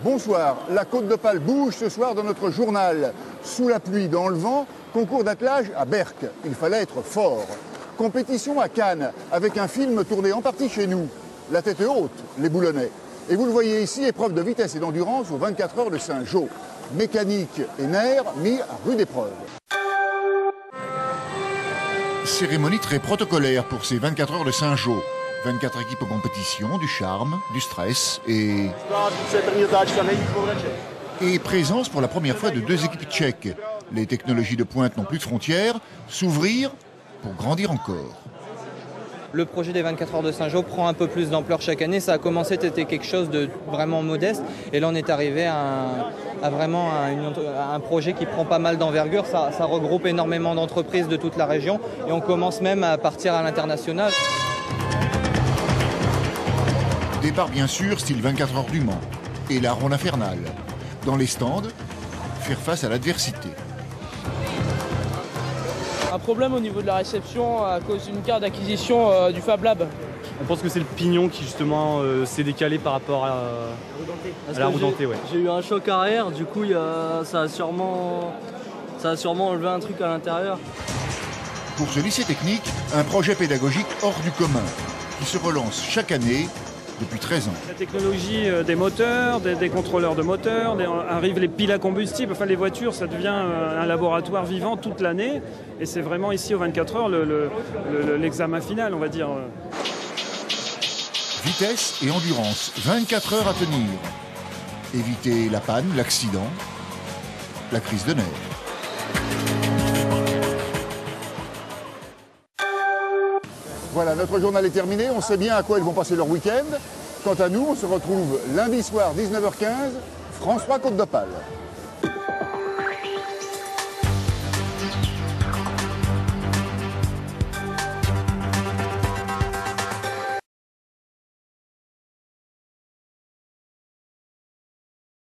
Bonsoir, la Côte d'Opale bouge ce soir dans notre journal. Sous la pluie, dans le vent, concours d'attelage à Berck. Il fallait être fort. Compétition à Cannes, avec un film tourné en partie chez nous. La tête haute, les Boulonnais. Et vous le voyez ici, épreuve de vitesse et d'endurance aux 24 heures de Saint-Jean. Mécanique et nerfs mis à rude épreuve. Cérémonie très protocolaire pour ces 24 heures de Saint-Jean. 24 équipes en compétition, du charme, du stress et présence pour la première fois de 2 équipes tchèques. Les technologies de pointe n'ont plus de frontières, s'ouvrir pour grandir encore. Le projet des 24 heures de Saint-Jean prend un peu plus d'ampleur chaque année. Ça a commencé, c'était quelque chose de vraiment modeste. Et là, on est arrivé à un projet qui prend pas mal d'envergure. Ça regroupe énormément d'entreprises de toute la région. Et on commence même à partir à l'international. Départ bien sûr, style 24 heures du Mans. Et la ronde infernale. Dans les stands, faire face à l'adversité. Un problème au niveau de la réception à cause d'une carte d'acquisition du Fab Lab. On pense que c'est le pignon qui justement s'est décalé par rapport à la roue dentée. Ouais. J'ai eu un choc arrière, du coup ça a sûrement enlevé un truc à l'intérieur. Pour ce lycée technique, un projet pédagogique hors du commun, qui se relance chaque année depuis 13 ans. La technologie des moteurs, des contrôleurs de moteurs, arrivent les piles à combustible, enfin les voitures, ça devient un laboratoire vivant toute l'année. Et c'est vraiment ici aux 24 heures l'examen final, on va dire. Vitesse et endurance, 24 heures à tenir. Éviter la panne, l'accident, la crise de nerfs. Voilà, notre journal est terminé. On sait bien à quoi ils vont passer leur week-end. Quant à nous, on se retrouve lundi soir 19h15, France 3 Côte d'Opale.